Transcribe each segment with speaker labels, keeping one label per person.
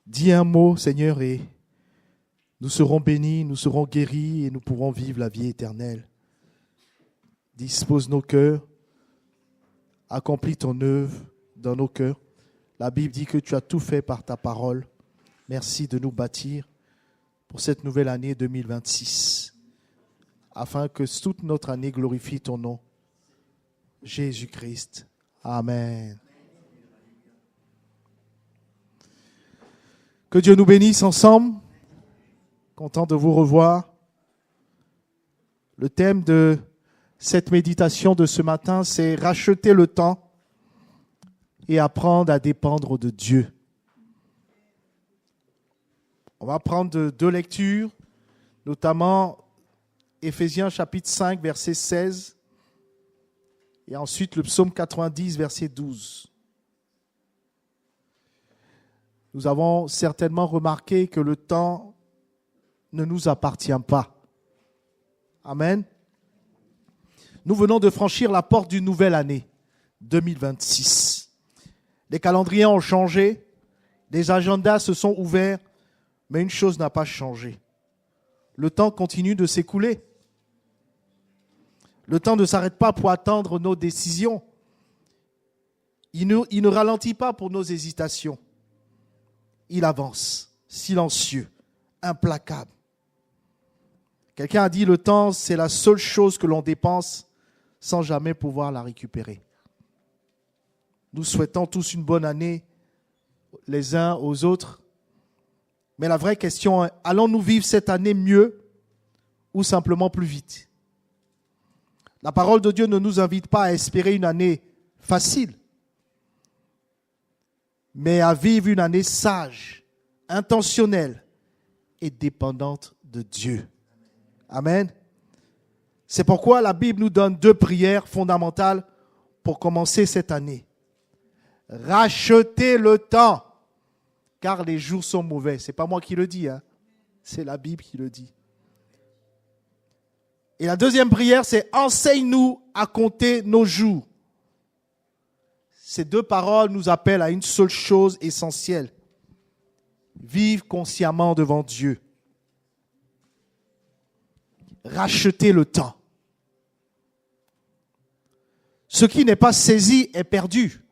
Speaker 1: Dis un mot, Seigneur, et nous serons bénis, nous serons guéris et nous pourrons vivre la vie éternelle. Dispose nos cœurs, accomplis ton œuvre dans nos cœurs. La Bible dit que tu as tout fait par ta parole. Merci de nous bâtir pour cette nouvelle année 2026, afin que toute notre année glorifie ton nom. Jésus-Christ. Amen. Que Dieu nous bénisse ensemble. Content de vous revoir. Le thème de cette méditation de ce matin, c'est racheter le temps et apprendre à dépendre de Dieu. On va prendre deux lectures, notamment Éphésiens chapitre 5, verset 16, et ensuite le psaume 90, verset 12. Nous avons certainement remarqué que le temps ne nous appartient pas. Amen. Nous venons de franchir la porte d'une nouvelle année, 2026. Les calendriers ont changé, les agendas se sont ouverts, mais une chose n'a pas changé. Le temps continue de s'écouler. Le temps ne s'arrête pas pour attendre nos décisions. Il ne ralentit pas pour nos hésitations. Il avance, silencieux, implacable. Quelqu'un a dit, le temps, c'est la seule chose que l'on dépense sans jamais pouvoir la récupérer. Nous souhaitons tous une bonne année, les uns aux autres. Mais la vraie question est, allons-nous vivre cette année mieux ou simplement plus vite? La parole de Dieu ne nous invite pas à espérer une année facile, mais à vivre une année sage, intentionnelle et dépendante de Dieu. Amen. C'est pourquoi la Bible nous donne deux prières fondamentales pour commencer cette année. Rachetez le temps, car les jours sont mauvais. Ce n'est pas moi qui le dis, c'est la Bible qui le dit. Et la deuxième prière, c'est enseigne-nous à compter nos jours. Ces deux paroles nous appellent à une seule chose essentielle. Vivre consciemment devant Dieu. Racheter le temps. Ce qui n'est pas saisi est perdu.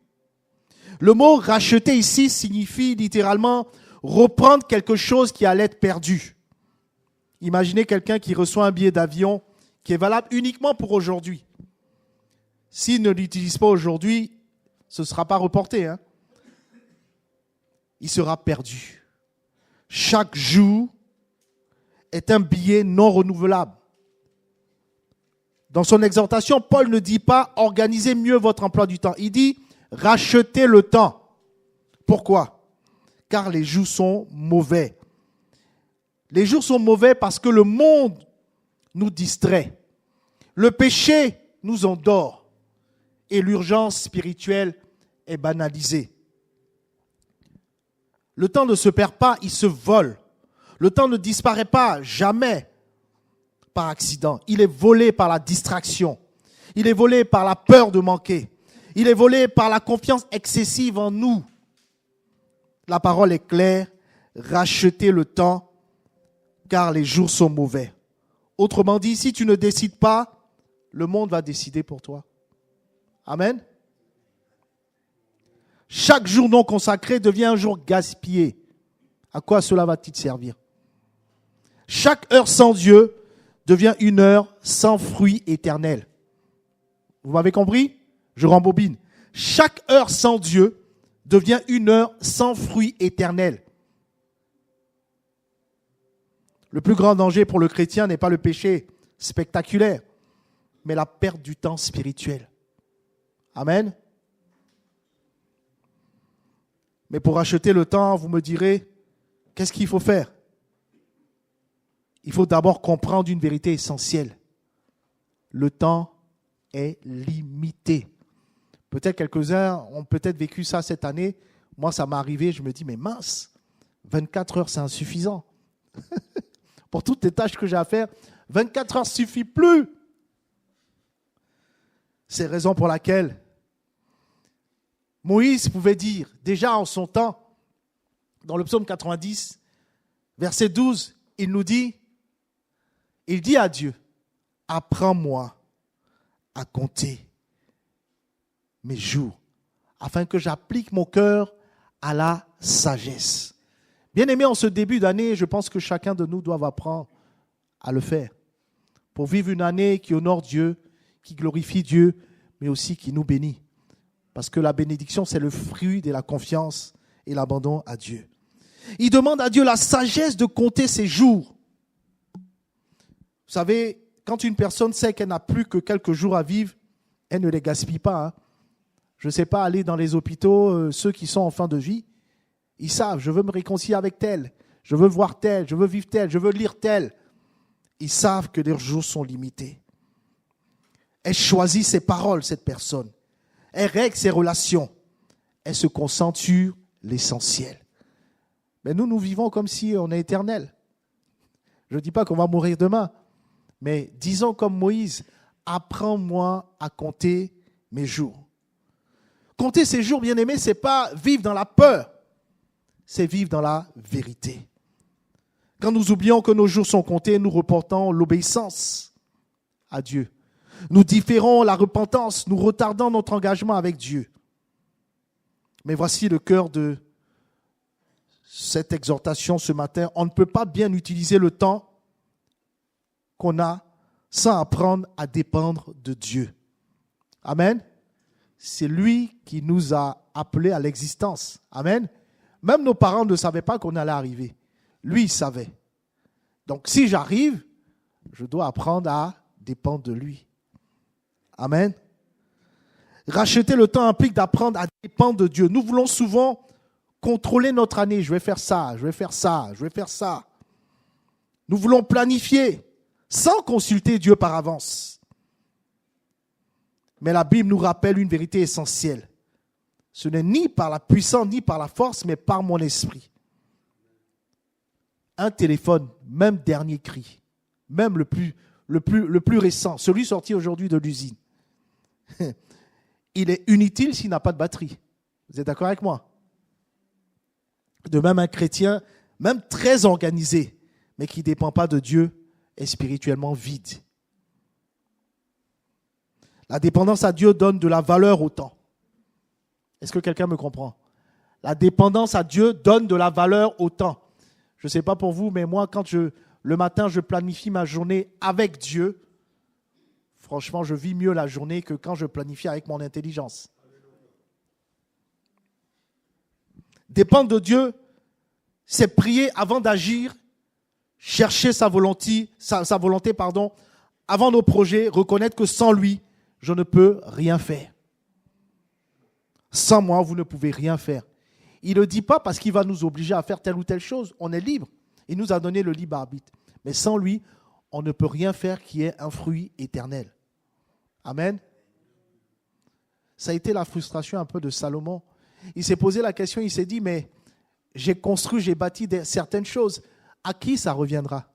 Speaker 1: Le mot racheter ici signifie littéralement reprendre quelque chose qui allait être perdu. Imaginez quelqu'un qui reçoit un billet d'avion qui est valable uniquement pour aujourd'hui. S'il ne l'utilise pas aujourd'hui, ce ne sera pas reporté. Il sera perdu. Chaque jour est un billet non renouvelable. Dans son exhortation, Paul ne dit pas « organisez mieux votre emploi du temps ». Il dit « rachetez le temps ». Pourquoi? Car les jours sont mauvais. Les jours sont mauvais parce que le monde nous distrait. Le péché nous endort. Et l'urgence spirituelle est banalisée. Le temps ne se perd pas, il se vole. Le temps ne disparaît pas, jamais par accident. Il est volé par la distraction. Il est volé par la peur de manquer. Il est volé par la confiance excessive en nous. La parole est claire. Rachetez le temps, car les jours sont mauvais. Autrement dit, si tu ne décides pas, le monde va décider pour toi. Amen. Chaque jour non consacré devient un jour gaspillé. À quoi cela va-t-il servir? Chaque heure sans Dieu devient une heure sans fruit éternel. Vous m'avez compris? Je rembobine. Chaque heure sans Dieu devient une heure sans fruit éternel. Le plus grand danger pour le chrétien n'est pas le péché spectaculaire, mais la perte du temps spirituel. Amen. Mais pour acheter le temps, vous me direz, qu'est-ce qu'il faut faire? Il faut d'abord comprendre une vérité essentielle. Le temps est limité. Peut-être quelques-uns ont peut-être vécu ça cette année. Moi, ça m'est arrivé, je me dis, mais mince, 24 heures, c'est insuffisant. Pour toutes les tâches que j'ai à faire, 24 heures ne suffit plus. C'est la raison pour laquelle Moïse pouvait dire, déjà en son temps, Dans le psaume 90, verset 12, il dit à Dieu, apprends-moi à compter mes jours, afin que j'applique mon cœur à la sagesse. Bien-aimés, en ce début d'année, je pense que chacun de nous doit apprendre à le faire pour vivre une année qui honore Dieu, qui glorifie Dieu, mais aussi qui nous bénit. Parce que la bénédiction, c'est le fruit de la confiance et l'abandon à Dieu. Il demande à Dieu la sagesse de compter ses jours. Vous savez, quand une personne sait qu'elle n'a plus que quelques jours à vivre, elle ne les gaspille pas. Hein. Je ne sais pas, aller dans les hôpitaux, ceux qui sont en fin de vie, ils savent, je veux me réconcilier avec tel, je veux voir tel, je veux vivre tel, je veux lire tel. Ils savent que leurs jours sont limités. Elle choisit ses paroles, cette personne. Elle règle ses relations. Elle se concentre sur l'essentiel. Mais nous vivons comme si on est éternel. Je ne dis pas qu'on va mourir demain, mais disons comme Moïse, apprends-moi à compter mes jours. Compter ses jours, bien aimés, ce n'est pas vivre dans la peur, c'est vivre dans la vérité. Quand nous oublions que nos jours sont comptés, nous reportons l'obéissance à Dieu. Nous différons la repentance, nous retardons notre engagement avec Dieu. Mais voici le cœur de cette exhortation ce matin. On ne peut pas bien utiliser le temps qu'on a sans apprendre à dépendre de Dieu. Amen. C'est lui qui nous a appelés à l'existence. Amen. Même nos parents ne savaient pas qu'on allait arriver. Lui, il savait. Donc, si j'arrive, je dois apprendre à dépendre de lui. Amen. Racheter le temps implique d'apprendre à dépendre de Dieu. Nous voulons souvent contrôler notre année. Je vais faire ça, je vais faire ça, je vais faire ça. Nous voulons planifier sans consulter Dieu par avance. Mais la Bible nous rappelle une vérité essentielle. Ce n'est ni par la puissance, ni par la force, mais par mon esprit. Un téléphone, même dernier cri, même le plus récent, celui sorti aujourd'hui de l'usine, il est inutile s'il n'a pas de batterie. Vous êtes d'accord avec moi? De même, un chrétien, même très organisé, mais qui ne dépend pas de Dieu, est spirituellement vide. La dépendance à Dieu donne de la valeur au temps. Est-ce que quelqu'un me comprend? La dépendance à Dieu donne de la valeur au temps. Je ne sais pas pour vous, mais moi, quand le matin, je planifie ma journée avec Dieu, franchement, je vis mieux la journée que quand je planifie avec mon intelligence. Dépendre de Dieu, c'est prier avant d'agir, chercher sa volonté, avant nos projets, reconnaître que sans lui, je ne peux rien faire. Sans moi, vous ne pouvez rien faire. Il ne dit pas parce qu'il va nous obliger à faire telle ou telle chose. On est libre. Il nous a donné le libre arbitre. Mais sans lui, on ne peut rien faire qui ait un fruit éternel. Amen. Ça a été la frustration un peu de Salomon. Il s'est posé la question, il s'est dit, mais j'ai construit, j'ai bâti certaines choses. À qui ça reviendra?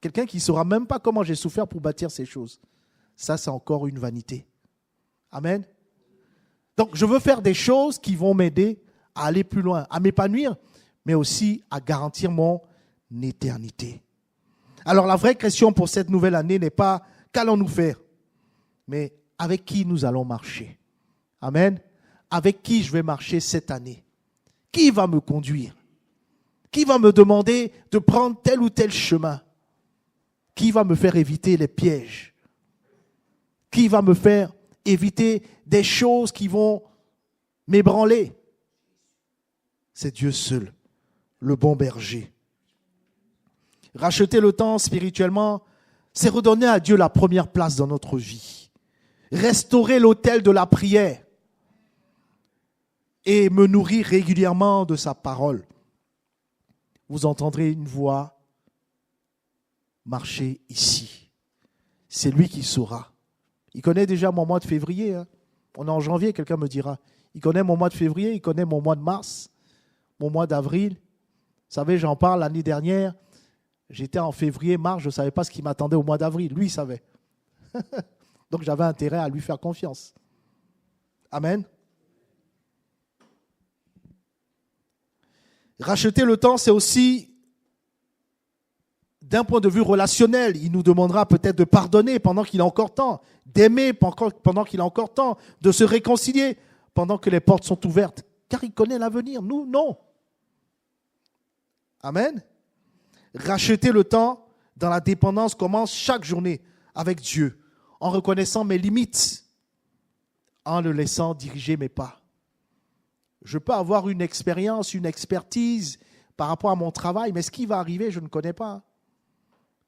Speaker 1: Quelqu'un qui ne saura même pas comment j'ai souffert pour bâtir ces choses. Ça, c'est encore une vanité. Amen. Donc, je veux faire des choses qui vont m'aider à aller plus loin, à m'épanouir, mais aussi à garantir mon éternité. Alors, la vraie question pour cette nouvelle année n'est pas qu'allons-nous faire, mais avec qui nous allons marcher. Amen. Avec qui je vais marcher cette année? Qui va me conduire? Qui va me demander de prendre tel ou tel chemin? Qui va me faire éviter les pièges? Qui va me faire éviter des choses qui vont m'ébranler? C'est Dieu seul, le bon berger. Racheter le temps spirituellement, c'est redonner à Dieu la première place dans notre vie. Restaurer l'autel de la prière et me nourrir régulièrement de sa parole. Vous entendrez une voix marcher ici. C'est lui qui saura. Il connaît déjà mon mois de février. Hein. On est en janvier, quelqu'un me dira. Il connaît mon mois de février, il connaît mon mois de mars, mon mois d'avril. Vous savez, j'en parle l'année dernière. J'étais en février, mars, je ne savais pas ce qui m'attendait au mois d'avril. Lui, il savait. Donc, j'avais intérêt à lui faire confiance. Amen. Racheter le temps, c'est aussi, d'un point de vue relationnel, il nous demandera peut-être de pardonner pendant qu'il a encore temps, d'aimer pendant qu'il a encore temps, de se réconcilier pendant que les portes sont ouvertes. Car il connaît l'avenir, nous, non. Amen. Racheter le temps dans la dépendance commence chaque journée avec Dieu, en reconnaissant mes limites, en le laissant diriger mes pas. Je peux avoir une expérience, une expertise par rapport à mon travail, mais ce qui va arriver, je ne connais pas.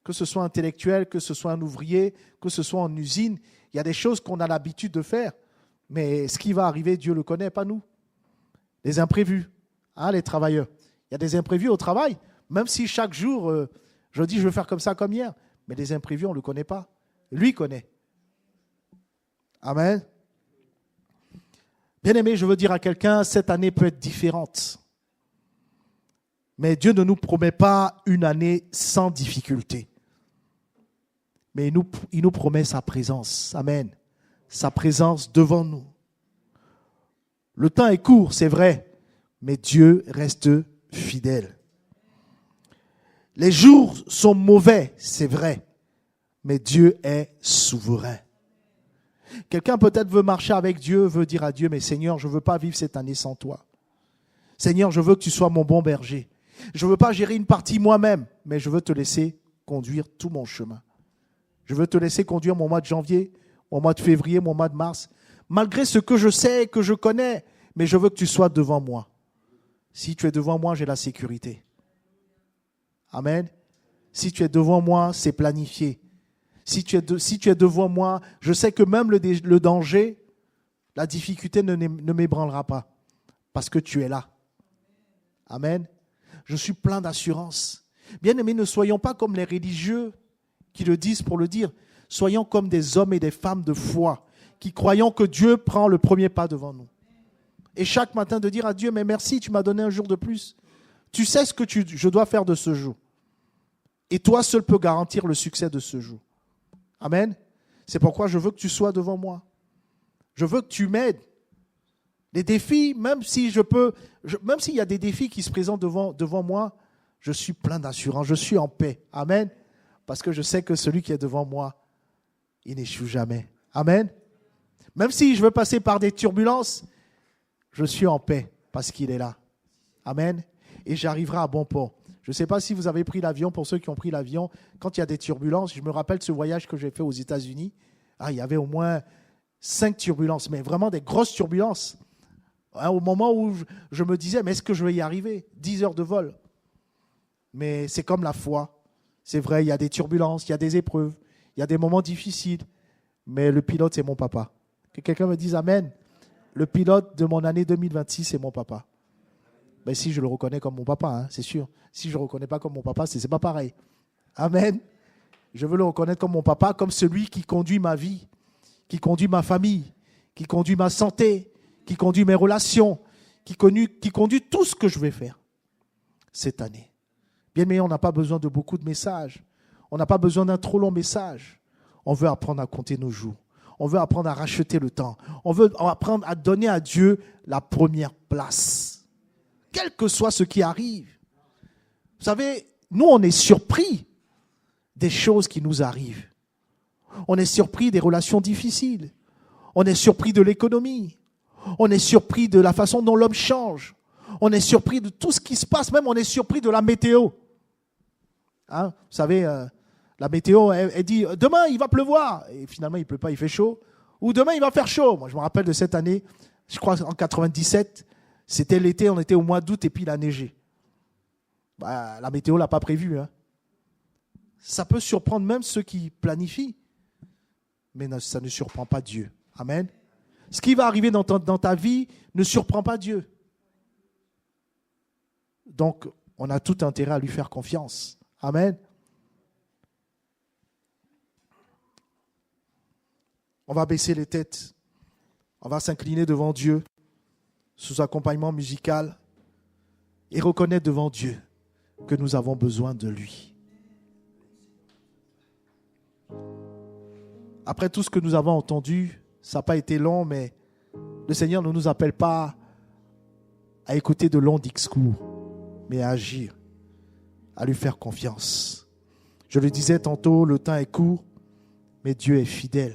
Speaker 1: Que ce soit intellectuel, que ce soit un ouvrier, que ce soit en usine, il y a des choses qu'on a l'habitude de faire, mais ce qui va arriver, Dieu le connaît, pas nous. Les imprévus, les travailleurs. Il y a des imprévus au travail, même si chaque jour, je dis je veux faire comme ça comme hier, mais les imprévus, on ne le connaît pas. Lui connaît. Amen. Bien-aimé, je veux dire à quelqu'un, cette année peut être différente. Mais Dieu ne nous promet pas une année sans difficulté. Mais il nous promet sa présence. Amen. Sa présence devant nous. Le temps est court, c'est vrai, mais Dieu reste fidèle. Les jours sont mauvais, c'est vrai, mais Dieu est souverain. Quelqu'un peut-être veut marcher avec Dieu, veut dire à Dieu, mais Seigneur, je ne veux pas vivre cette année sans toi. Seigneur, je veux que tu sois mon bon berger. Je ne veux pas gérer une partie moi-même, mais je veux te laisser conduire tout mon chemin. Je veux te laisser conduire mon mois de janvier, mon mois de février, mon mois de mars. Malgré ce que je sais, que je connais, mais je veux que tu sois devant moi. Si tu es devant moi, j'ai la sécurité. Amen. Si tu es devant moi, c'est planifié. Si tu es devant moi, je sais que même le danger, la difficulté ne m'ébranlera pas. Parce que tu es là. Amen. Je suis plein d'assurance. Bien-aimés, ne soyons pas comme les religieux qui le disent pour le dire. Soyons comme des hommes et des femmes de foi qui croyons que Dieu prend le premier pas devant nous. Et chaque matin de dire à Dieu, mais merci, tu m'as donné un jour de plus. Tu sais ce que je dois faire de ce jour. Et toi seul peux garantir le succès de ce jour. Amen. C'est pourquoi je veux que tu sois devant moi. Je veux que tu m'aides. Les défis, même s'il y a des défis qui se présentent devant moi, je suis plein d'assurance, je suis en paix. Amen. Parce que je sais que celui qui est devant moi, il n'échoue jamais. Amen. Même si je veux passer par des turbulences, je suis en paix parce qu'il est là. Amen. Et j'arriverai à bon port. Je ne sais pas si vous avez pris l'avion, pour ceux qui ont pris l'avion, quand il y a des turbulences, je me rappelle de ce voyage que j'ai fait aux États-Unis. Il y avait au moins 5 turbulences, mais vraiment des grosses turbulences. Au moment où je me disais, mais est-ce que je vais y arriver? 10 heures de vol. Mais c'est comme la foi. C'est vrai, il y a des turbulences, il y a des épreuves, il y a des moments difficiles. Mais le pilote, c'est mon papa. Que quelqu'un me dise Amen. Le pilote de mon année 2026, c'est mon papa. Ben si je le reconnais comme mon papa, c'est sûr. Si je ne le reconnais pas comme mon papa, c'est pas pareil. Amen. Je veux le reconnaître comme mon papa, comme celui qui conduit ma vie, qui conduit ma famille, qui conduit ma santé, qui conduit mes relations, qui conduit tout ce que je vais faire cette année. Bien aimé, on n'a pas besoin de beaucoup de messages. On n'a pas besoin d'un trop long message. On veut apprendre à compter nos jours. On veut apprendre à racheter le temps. On veut apprendre à donner à Dieu la première place. Quel que soit ce qui arrive. Vous savez, nous, on est surpris des choses qui nous arrivent. On est surpris des relations difficiles. On est surpris de l'économie. On est surpris de la façon dont l'homme change. On est surpris de tout ce qui se passe. Même on est surpris de la météo. Vous savez, la météo, elle dit « Demain, il va pleuvoir ». Et finalement, il ne pleut pas, il fait chaud. Ou « Demain, il va faire chaud ». Moi, je me rappelle de cette année, je crois en 97, c'était l'été, on était au mois d'août et puis il a neigé. La météo ne l'a pas prévu. Ça peut surprendre même ceux qui planifient. Mais ça ne surprend pas Dieu. Amen. Ce qui va arriver dans ta vie ne surprend pas Dieu. Donc, on a tout intérêt à lui faire confiance. Amen. On va baisser les têtes. On va s'incliner devant Dieu sous accompagnement musical et reconnaître devant Dieu que nous avons besoin de lui. Après tout ce que nous avons entendu, ça n'a pas été long, mais le Seigneur ne nous appelle pas à écouter de longs discours. mais à agir, à lui faire confiance. Je le disais tantôt, le temps est court, mais Dieu est fidèle.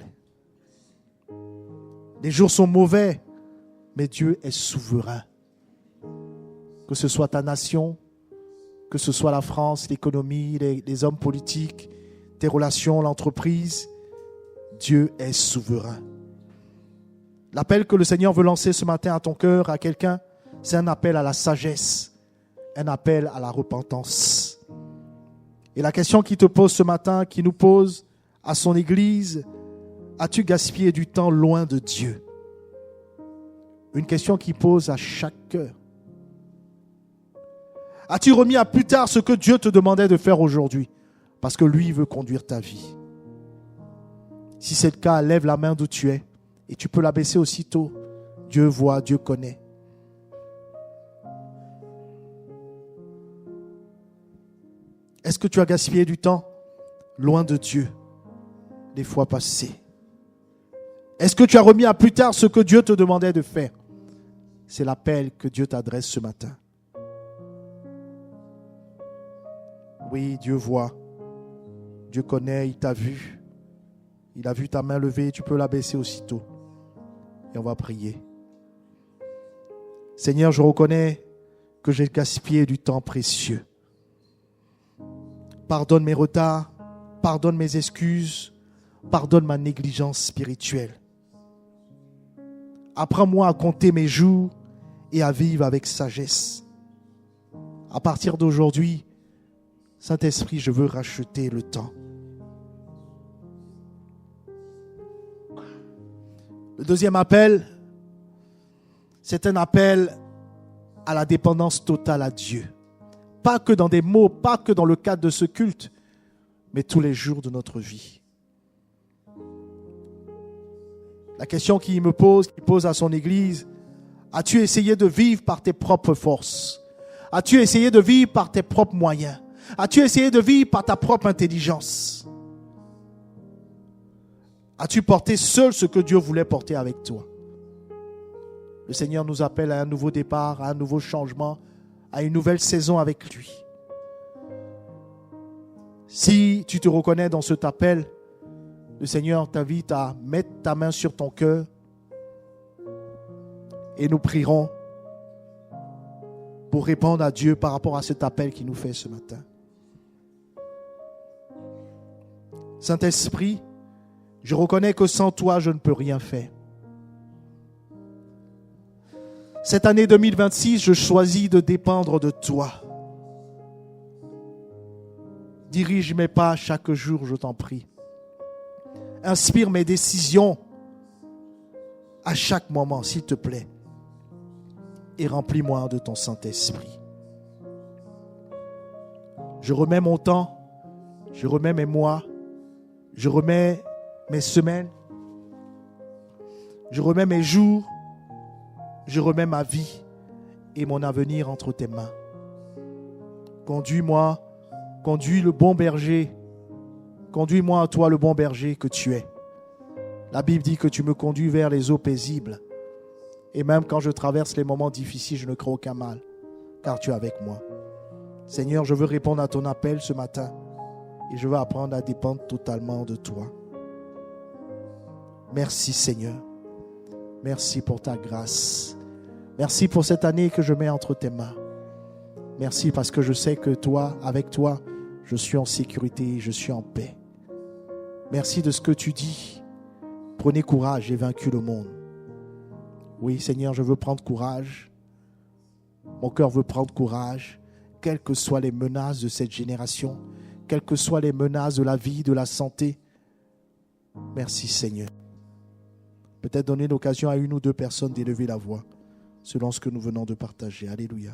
Speaker 1: Les jours sont mauvais, mais Dieu est souverain. Que ce soit ta nation, que ce soit la France, l'économie, les hommes politiques, tes relations, l'entreprise, Dieu est souverain. L'appel que le Seigneur veut lancer ce matin à ton cœur, à quelqu'un, c'est un appel à la sagesse, un appel à la repentance. Et la question qui te pose ce matin, qui nous pose à son Église, as-tu gaspillé du temps loin de Dieu? Une question qui pose à chaque cœur. As-tu remis à plus tard ce que Dieu te demandait de faire aujourd'hui? Parce que lui veut conduire ta vie. Si c'est le cas, lève la main d'où tu es et tu peux la baisser aussitôt. Dieu voit, Dieu connaît. Est-ce que tu as gaspillé du temps loin de Dieu les fois passées? Est-ce que tu as remis à plus tard ce que Dieu te demandait de faire? C'est l'appel que Dieu t'adresse ce matin. Oui, Dieu voit. Dieu connaît, il t'a vu. Il a vu ta main levée, tu peux la baisser aussitôt. Et on va prier. Seigneur, je reconnais que j'ai gaspillé du temps précieux. Pardonne mes retards, pardonne mes excuses, pardonne ma négligence spirituelle. Apprends-moi à compter mes jours et à vivre avec sagesse. À partir d'aujourd'hui, Saint-Esprit, je veux racheter le temps. Le deuxième appel, c'est un appel à la dépendance totale à Dieu. Pas que dans des mots, pas que dans le cadre de ce culte, mais tous les jours de notre vie. La question qu'il pose à son Église, as-tu essayé de vivre par tes propres forces? As-tu essayé de vivre par tes propres moyens? As-tu essayé de vivre par ta propre intelligence? As-tu porté seul ce que Dieu voulait porter avec toi? Le Seigneur nous appelle à un nouveau départ, à un nouveau changement, à une nouvelle saison avec lui. Si tu te reconnais dans cet appel, le Seigneur t'invite à mettre ta main sur ton cœur et nous prierons pour répondre à Dieu par rapport à cet appel qu'il nous fait ce matin. Saint-Esprit, je reconnais que sans toi, je ne peux rien faire. Cette année 2026, je choisis de dépendre de toi. Dirige mes pas chaque jour, je t'en prie. Inspire mes décisions à chaque moment, s'il te plaît. Et remplis-moi de ton Saint-Esprit. Je remets mon temps, je remets mes mois, je remets mes semaines, je remets mes jours, je remets ma vie et mon avenir entre tes mains. Conduis-moi, conduis le bon berger, conduis-moi à toi le bon berger que tu es. La Bible dit que tu me conduis vers les eaux paisibles. Et même quand je traverse les moments difficiles, je ne crains aucun mal, car tu es avec moi. Seigneur, je veux répondre à ton appel ce matin et je veux apprendre à dépendre totalement de toi. Merci Seigneur. Merci pour ta grâce. Merci pour cette année que je mets entre tes mains. Merci parce que je sais que toi, avec toi, je suis en sécurité, je suis en paix. Merci de ce que tu dis. Prenez courage, j'ai vaincu le monde. Oui, Seigneur, je veux prendre courage. Mon cœur veut prendre courage, quelles que soient les menaces de cette génération, quelles que soient les menaces de la vie, de la santé. Merci, Seigneur. Peut-être donner l'occasion à une ou deux personnes d'élever la voix, selon ce que nous venons de partager. Alléluia.